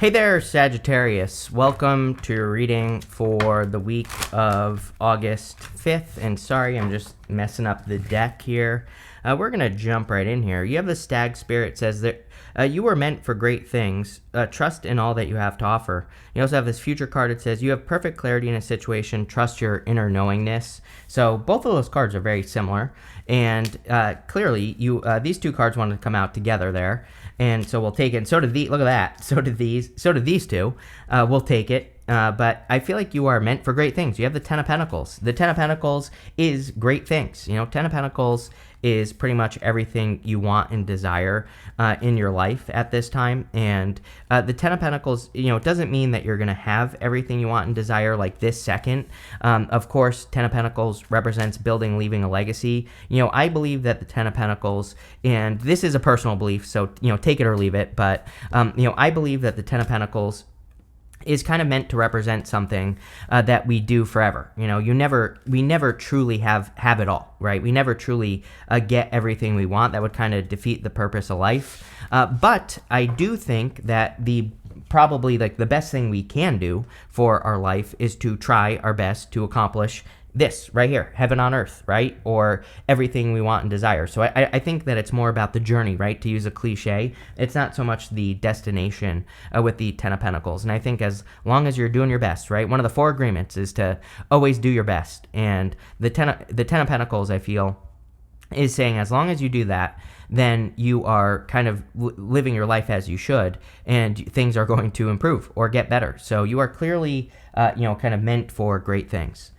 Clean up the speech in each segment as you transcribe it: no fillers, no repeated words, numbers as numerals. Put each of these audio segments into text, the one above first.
Hey there, Sagittarius. Welcome to your reading for the week of August 5th. And sorry, I'm just messing up the deck here. We're going to jump right in here. You have the Stag Spirit. It says that you were meant for great things. Trust in all that you have to offer. You also have this future card. It says you have perfect clarity in a situation. Trust your inner knowingness. So both of those cards are very similar. And clearly, these two cards wanted to come out together there. And so we'll take it. And so did look at that. So did these two. We'll take it. But I feel like you are meant for great things. You have the Ten of Pentacles. The Ten of Pentacles is great things. You know, Ten of Pentacles is pretty much everything you want and desire in your life at this time. And the Ten of Pentacles, you know, it doesn't mean that you're going to have everything you want and desire like this second. Of course, Ten of Pentacles represents building, leaving a legacy. You know, I believe that the Ten of Pentacles, and this is a personal belief, so, you know, take it or leave it. But, you know, I believe that the Ten of Pentacles is kind of meant to represent something that we do forever. You know, we never truly have it all, right? We never truly get everything we want. That would kind of defeat the purpose of life. But I do think that probably like the best thing we can do for our life is to try our best to accomplish this right here, heaven on earth, right? Or everything we want and desire. So I think that it's more about the journey, right? To use a cliche, it's not so much the destination with the Ten of Pentacles. And I think as long as you're doing your best, right? One of the 4 agreements is to always do your best. And the Ten of Pentacles, I feel, is saying as long as you do that, then you are kind of living your life as you should, and things are going to improve or get better. So you are clearly, kind of meant for great things.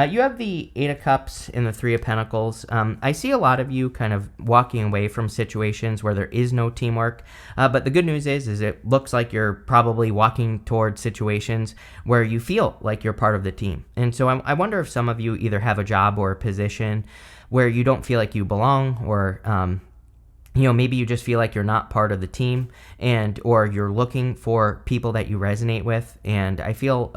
You have the Eight of Cups and the Three of Pentacles. I see a lot of you kind of walking away from situations where there is no teamwork. But the good news is it looks like you're probably walking towards situations where you feel like you're part of the team. And so I wonder if some of you either have a job or a position where you don't feel like you belong, or maybe you just feel like you're not part of the team, or you're looking for people that you resonate with. And I feel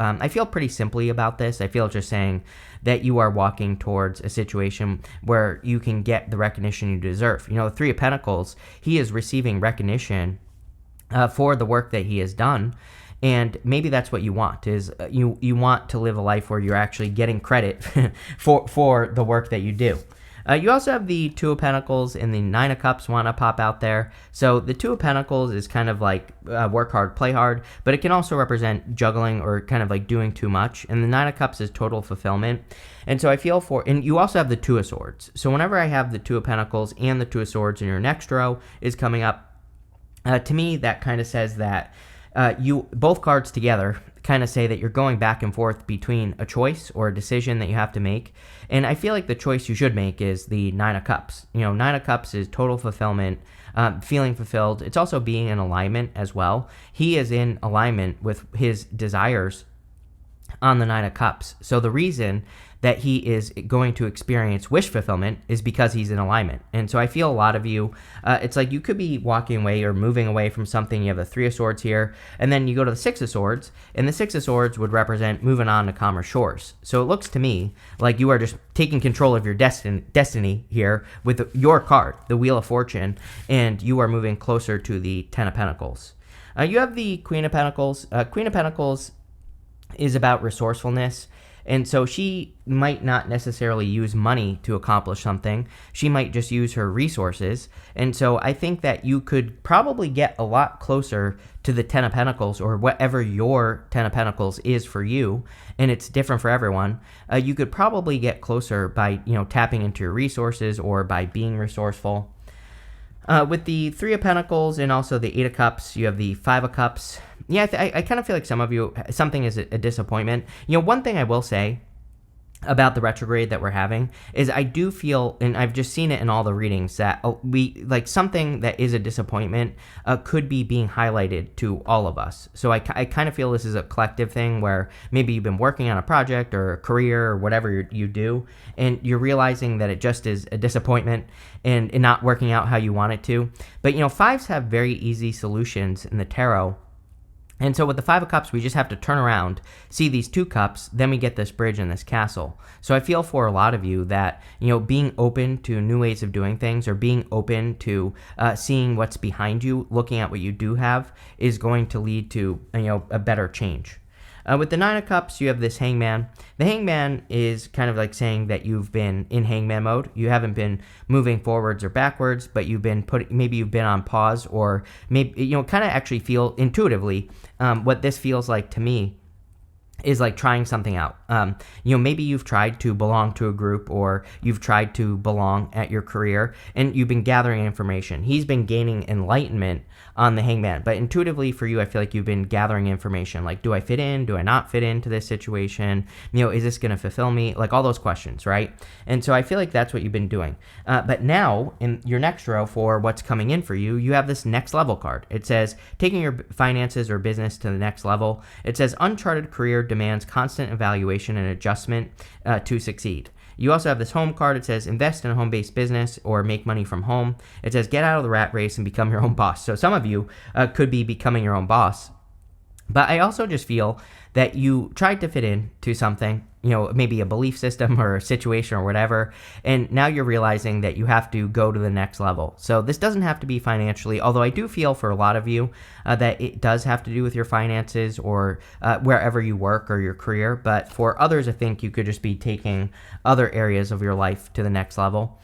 pretty simply about this. I feel just saying that you are walking towards a situation where you can get the recognition you deserve. You know, the Three of Pentacles, he is receiving recognition for the work that he has done. And maybe that's what you want, is you want to live a life where you're actually getting credit for the work that you do. You also have the Two of Pentacles and the Nine of Cups want to pop out there. So the Two of Pentacles is kind of like work hard, play hard, but it can also represent juggling or kind of like doing too much. And the Nine of Cups is total fulfillment. And so I feel and you also have the Two of Swords. So whenever I have the Two of Pentacles and the Two of Swords in your next row is coming up, to me that kind of says that both cards together kind of say that you're going back and forth between a choice or a decision that you have to make. And I feel like the choice you should make is the Nine of Cups. You know, Nine of Cups is total fulfillment, feeling fulfilled. It's also being in alignment as well. He is in alignment with his desires on the Nine of Cups. So the reason that he is going to experience wish fulfillment is because he's in alignment. And so I feel a lot of you, it's like you could be walking away or moving away from something. You have the Three of Swords here, and then you go to the Six of Swords, and the Six of Swords would represent moving on to calmer shores. So it looks to me like you are just taking control of your destiny here with your card, the Wheel of Fortune, and you are moving closer to the Ten of Pentacles. You have the Queen of Pentacles. Queen of Pentacles is about resourcefulness. And so she might not necessarily use money to accomplish something. She might just use her resources. And so I think that you could probably get a lot closer to the Ten of Pentacles, or whatever your Ten of Pentacles is for you, and it's different for everyone. You could probably get closer by, tapping into your resources or by being resourceful. With the Three of Pentacles and also the Eight of Cups, you have the Five of Cups. Yeah, I kind of feel like some of you, something is a disappointment. You know, one thing I will say about the retrograde that we're having is I do feel, and I've just seen it in all the readings, that something that is a disappointment could be being highlighted to all of us. So I kind of feel this is a collective thing where maybe you've been working on a project or a career or whatever you do, and you're realizing that it just is a disappointment and not working out how you want it to. But, fives have very easy solutions in the tarot. And so with the Five of Cups, we just have to turn around, see these two cups, then we get this bridge and this castle. So I feel for a lot of you that, being open to new ways of doing things, or being open to seeing what's behind you, looking at what you do have, is going to lead to, a better change. With the Nine of Cups, you have this Hangman. The Hangman is kind of like saying that you've been in Hangman mode. You haven't been moving forwards or backwards, but maybe you've been on pause, or maybe, kind of actually feel intuitively what this feels like to me is like trying something out. Maybe you've tried to belong to a group, or you've tried to belong at your career, and you've been gathering information. He's been gaining enlightenment on the Hangman, but intuitively for you, I feel like you've been gathering information. Like, do I fit in? Do I not fit into this situation? Is this going to fulfill me? Like all those questions, right? And so I feel like that's what you've been doing. But now in your next row for what's coming in for you, you have this next level card. It says taking your finances or business to the next level. It says uncharted career demands constant evaluation and adjustment to succeed. You also have this home card. It says invest in a home-based business or make money from home. It says get out of the rat race and become your own boss. So some of you could be becoming your own boss. But I also just feel that you tried to fit in to something, maybe a belief system or a situation or whatever, and now you're realizing that you have to go to the next level. So this doesn't have to be financially, although I do feel for a lot of you that it does have to do with your finances or wherever you work or your career. But for others, I think you could just be taking other areas of your life to the next level.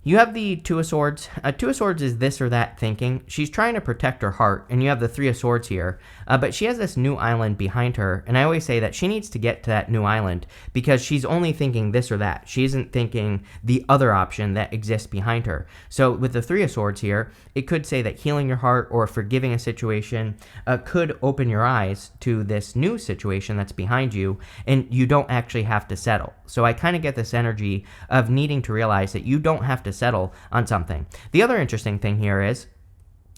You have the Two of Swords. Two of Swords is this or that thinking. She's trying to protect her heart, and you have the Three of Swords here. But she has this new island behind her, and I always say that she needs to get to that new island because she's only thinking this or that. She isn't thinking the other option that exists behind her. So with the Three of Swords here, it could say that healing your heart or forgiving a situation could open your eyes to this new situation that's behind you, and you don't actually have to settle. So I kind of get this energy of needing to realize that you don't have to settle on something. The other interesting thing here is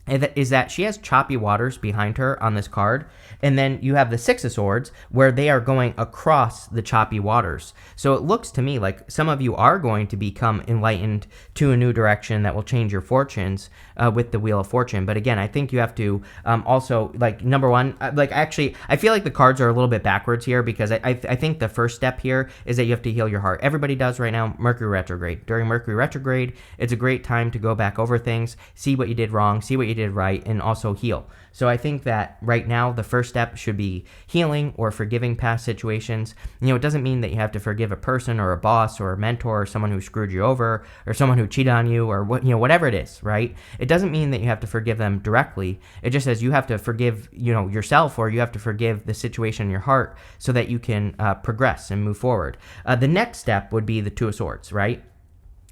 that she has choppy waters behind her on this card, and then you have the Six of Swords where they are going across the choppy waters. So it looks to me like some of you are going to become enlightened to a new direction that will change your fortunes with the Wheel of Fortune. But again, I think you have to also, like, number one, actually, I feel like the cards are a little bit backwards here because I think the first step here is that you have to heal your heart. Everybody does right now, Mercury retrograde. During Mercury retrograde, it's a great time to go back over things, see what you did wrong, see what you did right, and also heal. So I think that right now the first step should be healing or forgiving past situations. It doesn't mean that you have to forgive a person or a boss or a mentor or someone who screwed you over or someone who cheated on you or whatever it is, right? It doesn't mean that you have to forgive them directly. It just says you have to forgive yourself, or you have to forgive the situation in your heart so that you can progress and move forward. The next step would be the Two of Swords, right?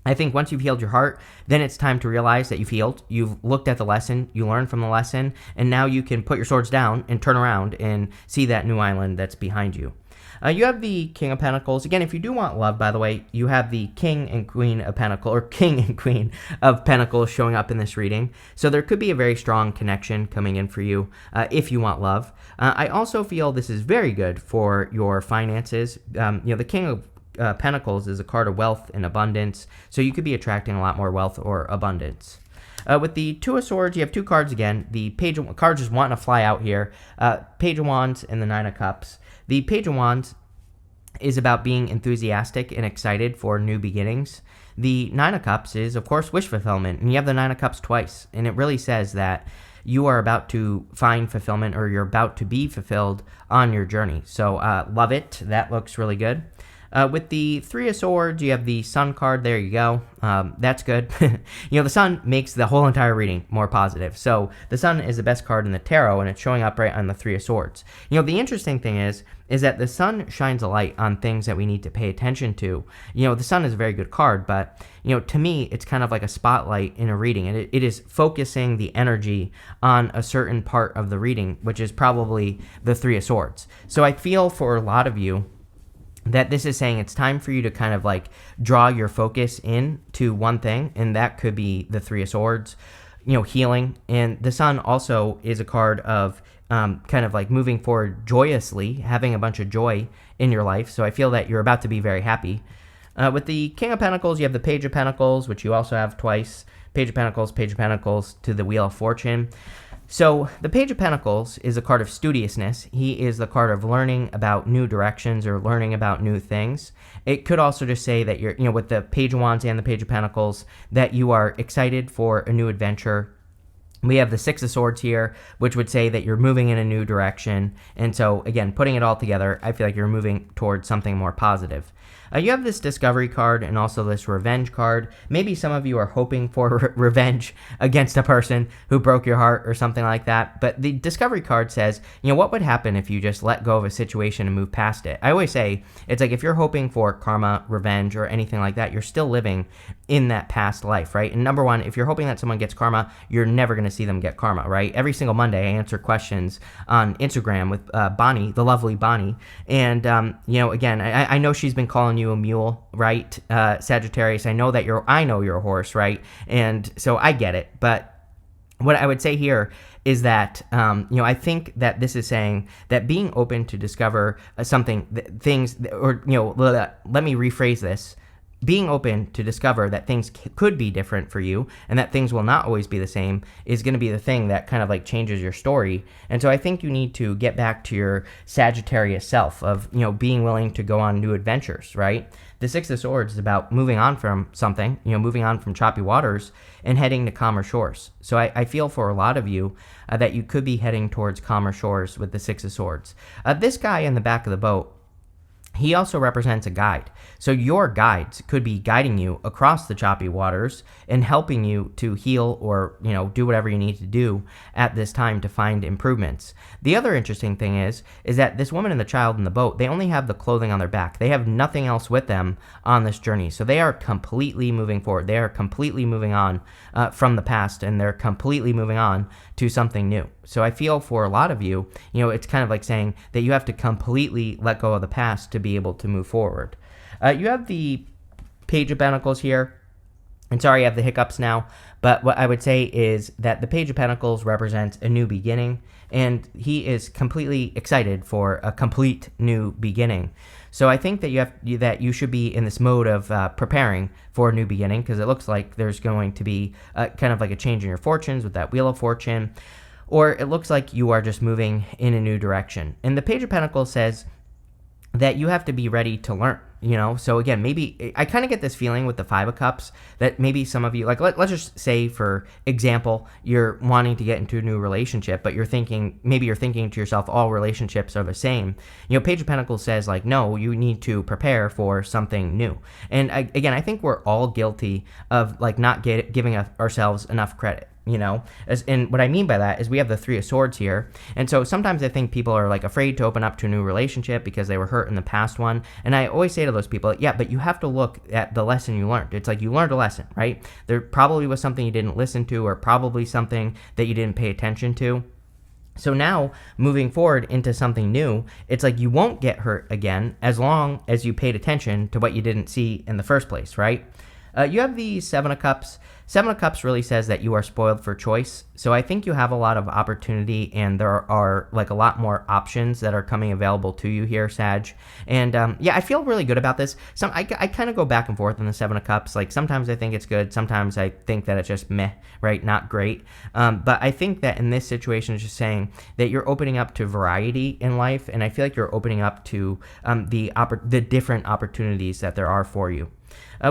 I think once you've healed your heart, then it's time to realize that you've healed, you've looked at the lesson, you learned from the lesson, and now you can put your swords down and turn around and see that new island that's behind you. You have the King of Pentacles. Again, if you do want love, by the way, you have the King and Queen of Pentacles, or King and Queen of Pentacles showing up in this reading. So there could be a very strong connection coming in for you if you want love. I also feel this is very good for your finances. The King of Pentacles is a card of wealth and abundance, so you could be attracting a lot more wealth or abundance. With the Two of Swords, you have two cards again. The Page of cards just wanting to fly out here. Page of Wands and the Nine of Cups. The Page of Wands is about being enthusiastic and excited for new beginnings. The Nine of Cups is, of course, wish fulfillment, and you have the Nine of Cups twice, and it really says that you are about to find fulfillment, or you're about to be fulfilled on your journey. So love it. That looks really good. With the Three of Swords, you have the Sun card. There you go. That's good. The Sun makes the whole entire reading more positive. So the Sun is the best card in the tarot, and it's showing up right on the Three of Swords. The interesting thing is that the Sun shines a light on things that we need to pay attention to. The Sun is a very good card, but, to me, it's kind of like a spotlight in a reading. And it is focusing the energy on a certain part of the reading, which is probably the Three of Swords. So I feel for a lot of you that this is saying it's time for you to kind of like draw your focus in to one thing, and that could be the Three of Swords, healing. And the Sun also is a card of kind of like moving forward joyously, having a bunch of joy in your life. So I feel that you're about to be very happy. With the King of Pentacles, you have the Page of Pentacles, which you also have twice. Page of Pentacles to the Wheel of Fortune. So the Page of Pentacles is a card of studiousness. He is the card of learning about new directions or learning about new things. It could also just say that you're, with the Page of Wands and the Page of Pentacles, that you are excited for a new adventure. We have the Six of Swords here, which would say that you're moving in a new direction. And so, again, putting it all together, I feel like you're moving towards something more positive. You have this Discovery card and also this Revenge card. Maybe some of you are hoping for revenge against a person who broke your heart or something like that. But the Discovery card says, what would happen if you just let go of a situation and move past it? I always say, it's like if you're hoping for karma, revenge, or anything like that, you're still living in that past life, right? And number one, if you're hoping that someone gets karma, you're never going to see them get karma, right? Every single Monday, I answer questions on Instagram with Bonnie, the lovely Bonnie. And, again, I know she's been calling you a mule, right? Sagittarius, I know you're a horse, right? And so I get it. But what I would say here is that, I think that this is saying that being open to discover let me rephrase this. Being open to discover that things could be different for you and that things will not always be the same is going to be the thing that kind of like changes your story. And so I think you need to get back to your Sagittarius self of, being willing to go on new adventures, right? The Six of Swords is about moving on from something, moving on from choppy waters and heading to calmer shores. So I feel for a lot of you that you could be heading towards calmer shores with the Six of Swords. This guy in the back of the boat, he also represents a guide. So your guides could be guiding you across the choppy waters and helping you to heal or, do whatever you need to do at this time to find improvements. The other interesting thing is that this woman and the child in the boat, they only have the clothing on their back. They have nothing else with them on this journey. So they are completely moving forward. They are completely moving on from the past, and they're completely moving on to something new. So I feel for a lot of you, it's kind of like saying that you have to completely let go of the past to be able to move forward. You have the Page of Pentacles here. And sorry, I have the hiccups now. But what I would say is that the Page of Pentacles represents a new beginning. And he is completely excited for a complete new beginning. So I think that you should be in this mode of preparing for a new beginning, because it looks like there's going to be kind of like a change in your fortunes with that Wheel of Fortune. Or it looks like you are just moving in a new direction. And the Page of Pentacles says that you have to be ready to learn, So again, maybe I kind of get this feeling with the Five of Cups that maybe some of you, like let's just say, for example, you're wanting to get into a new relationship, but you're thinking to yourself, all relationships are the same. Page of Pentacles says like, no, you need to prepare for something new. And again, I think we're all guilty of like not giving ourselves enough credit. And what I mean by that is we have the Three of Swords here. And so sometimes I think people are like afraid to open up to a new relationship because they were hurt in the past one. And I always say to those people, yeah, but you have to look at the lesson you learned. It's like you learned a lesson, right? There probably was something you didn't listen to, or probably something that you didn't pay attention to. So now, moving forward into something new, it's like you won't get hurt again as long as you paid attention to what you didn't see in the first place, right? You have the Seven of Cups. Seven of Cups really says that you are spoiled for choice. So I think you have a lot of opportunity, and there are like a lot more options that are coming available to you here, Sag. And I feel really good about this. I kind of go back and forth on the Seven of Cups. Like sometimes I think it's good. Sometimes I think that it's just meh, right? Not great. But I think that in this situation, it's just saying that you're opening up to variety in life. And I feel like you're opening up to the different opportunities that there are for you.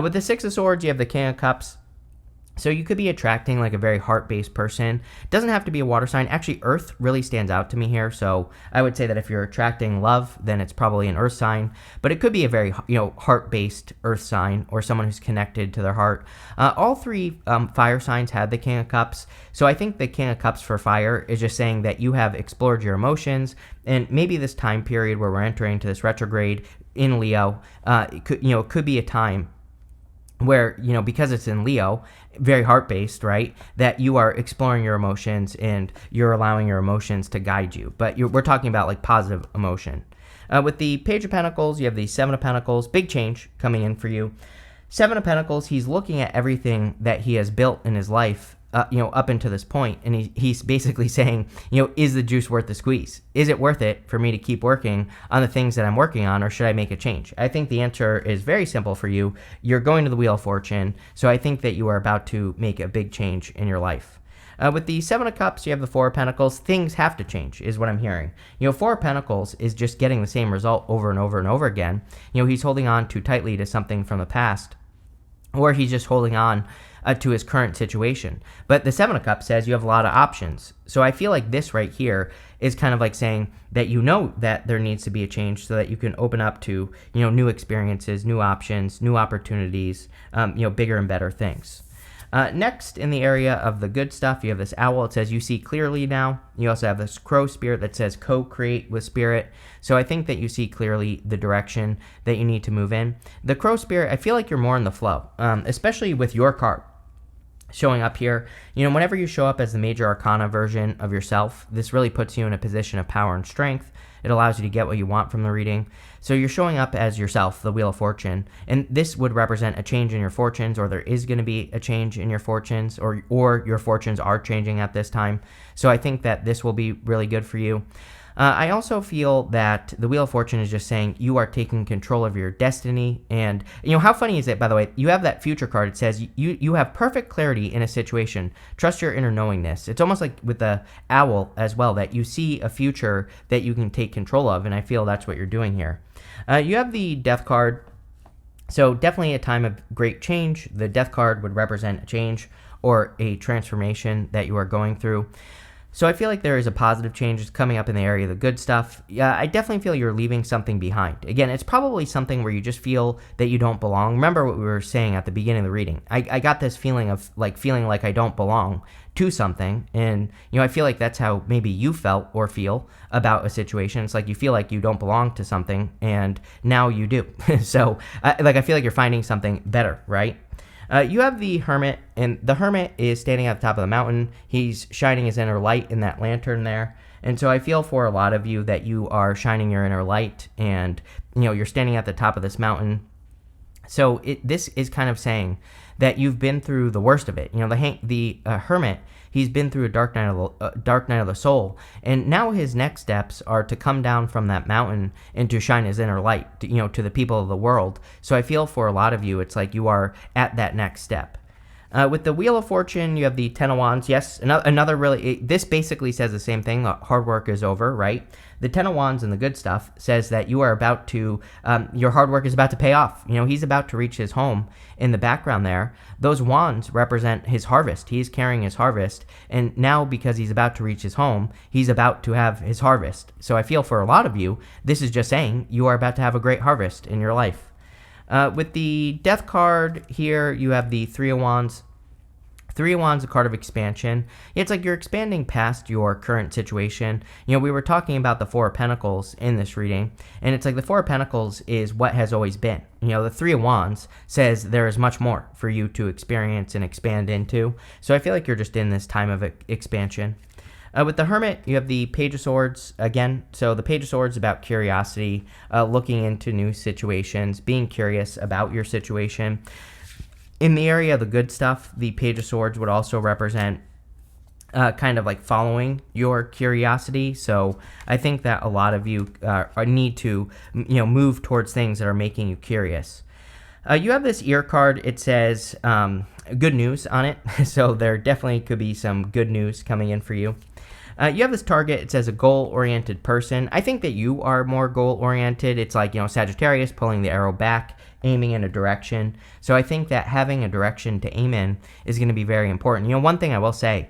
With the Six of Swords, you have the King of Cups. So you could be attracting like a very heart-based person. It doesn't have to be a water sign. Actually, Earth really stands out to me here. So I would say that if you're attracting love, then it's probably an Earth sign. But it could be a very, heart-based Earth sign, or someone who's connected to their heart. All three fire signs had the King of Cups. So I think the King of Cups for fire is just saying that you have explored your emotions. And maybe this time period where we're entering into this retrograde in Leo, it could be a time where, because it's in Leo, very heart-based, right, that you are exploring your emotions and you're allowing your emotions to guide you. But we're talking about like positive emotion. With the Page of Pentacles, you have the Seven of Pentacles, big change coming in for you. Seven of Pentacles, he's looking at everything that he has built in his life, up until this point, and he's basically saying, is the juice worth the squeeze? Is it worth it for me to keep working on the things that I'm working on, or should I make a change? I think the answer is very simple for you. You're going to the Wheel of Fortune, so I think that you are about to make a big change in your life. With the Seven of Cups, you have the Four of Pentacles. Things have to change, is what I'm hearing. Four of Pentacles is just getting the same result over and over and over again. He's holding on too tightly to something from the past, or he's just holding on to his current situation. But the Seven of Cups says you have a lot of options. So I feel like this right here is kind of like saying that that there needs to be a change so that you can open up to, new experiences, new options, new opportunities, bigger and better things. Next, in the area of the good stuff, you have this owl. It says you see clearly now. You also have this crow spirit that says co-create with spirit. So I think that you see clearly the direction that you need to move in. The crow spirit, I feel like you're more in the flow, especially with your card showing up here. Whenever you show up as the major arcana version of yourself, this really puts you in a position of power and strength. It allows you to get what you want from the reading. So you're showing up as yourself, the Wheel of Fortune, and this would represent a change in your fortunes, or there is going to be a change in your fortunes, or your fortunes are changing at this time. So I think that this will be really good for you. I also feel that the Wheel of Fortune is just saying you are taking control of your destiny. And, how funny is it, by the way? You have that future card. It says you have perfect clarity in a situation. Trust your inner knowingness. It's almost like with the owl as well, that you see a future that you can take control of. And I feel that's what you're doing here. You have the Death card. So definitely a time of great change. The Death card would represent a change or a transformation that you are going through. So I feel like there is a positive change coming up in the area of the good stuff. Yeah, I definitely feel you're leaving something behind. Again, it's probably something where you just feel that you don't belong. Remember what we were saying at the beginning of the reading. I got this feeling of feeling like I don't belong to something. And, I feel like that's how maybe you felt or feel about a situation. It's like you feel like you don't belong to something, and now you do. So I feel like you're finding something better, right? You have the Hermit, and the Hermit is standing at the top of the mountain. He's shining his inner light in that lantern there. And so I feel for a lot of you that you are shining your inner light, and, you're standing at the top of this mountain. So this is kind of saying that you've been through the worst of it. The Hermit, he's been through a dark night of the soul, and now his next steps are to come down from that mountain and to shine his inner light, to the people of the world. So I feel for a lot of you, it's like you are at that next step. With the Wheel of Fortune, you have the Ten of Wands. Yes, another really, this basically says the same thing. Hard work is over, right? The Ten of Wands and the good stuff says that you are about to, your hard work is about to pay off. He's about to reach his home in the background there. Those wands represent his harvest. He's carrying his harvest. And now, because he's about to reach his home, he's about to have his harvest. So I feel for a lot of you, this is just saying you are about to have a great harvest in your life. With the Death card here, you have the Three of Wands. Three of Wands, a card of expansion. It's like you're expanding past your current situation. We were talking about the Four of Pentacles in this reading, and it's like the Four of Pentacles is what has always been. The Three of Wands says there is much more for you to experience and expand into. So I feel like you're just in this time of expansion. With the Hermit, you have the Page of Swords again. So the Page of Swords is about curiosity, looking into new situations, being curious about your situation. In the area of the good stuff, the Page of Swords would also represent kind of like following your curiosity. So I think that a lot of you need to, move towards things that are making you curious. You have this ear card. It says good news on it. So there definitely could be some good news coming in for you. You have this target. It says a goal-oriented person. I think that you are more goal-oriented. It's like, Sagittarius pulling the arrow back, aiming in a direction. So I think that having a direction to aim in is going to be very important. One thing I will say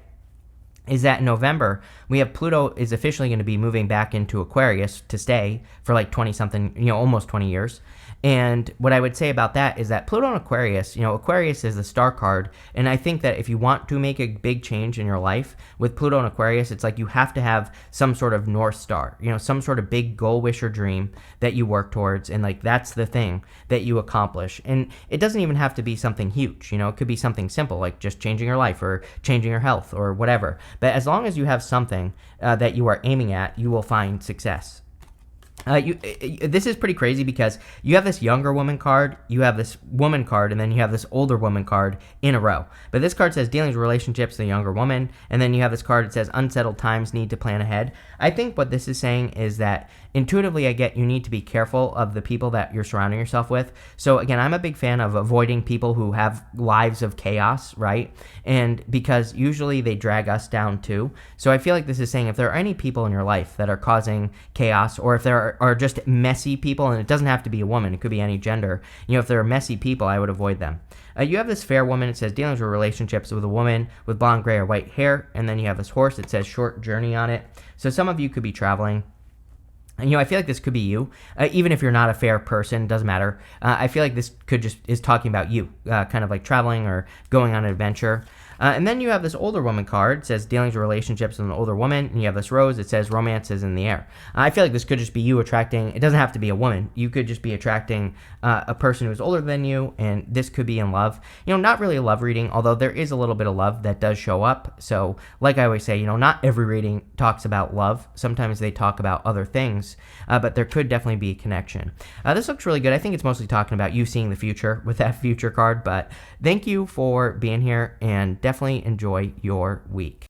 is that in November, we have Pluto is officially going to be moving back into Aquarius to stay for like 20-something, almost 20 years. And what I would say about that is that Pluto and Aquarius, Aquarius is the star card. And I think that if you want to make a big change in your life with Pluto and Aquarius, it's like you have to have some sort of North Star, some sort of big goal, wish, or dream that you work towards. And like that's the thing that you accomplish. And it doesn't even have to be something huge. It could be something simple like just changing your life or changing your health or whatever. But as long as you have something that you are aiming at, you will find success. This is pretty crazy because you have this younger woman card, you have this woman card, and then you have this older woman card in a row. But this card says dealings with relationships, the younger woman, and then you have this card that says unsettled times, need to plan ahead. I think what this is saying is that intuitively I get you need to be careful of the people that you're surrounding yourself with. So again, I'm a big fan of avoiding people who have lives of chaos, right? And because usually they drag us down too. So I feel like this is saying if there are any people in your life that are causing chaos, or if there are just messy people, and it doesn't have to be a woman, it could be any gender, if there are messy people, I would avoid them. You have this fair woman, it says dealings with relationships with a woman with blonde, gray, or white hair, and then you have this horse, it says short journey on it. So some of you could be traveling. And, I feel like this could be you, even if you're not a fair person, doesn't matter. I feel like this is talking about you, kind of like traveling or going on an adventure. And then you have this older woman card. It says dealings with relationships with an older woman. And you have this rose. It says romance is in the air. I feel like this could just be you attracting. It doesn't have to be a woman. You could just be attracting a person who's older than you. And this could be in love. Not really a love reading, although there is a little bit of love that does show up. So like I always say, not every reading talks about love. Sometimes they talk about other things. But there could definitely be a connection. This looks really good. I think it's mostly talking about you seeing the future with that future card. But thank you for being here, and definitely enjoy your week.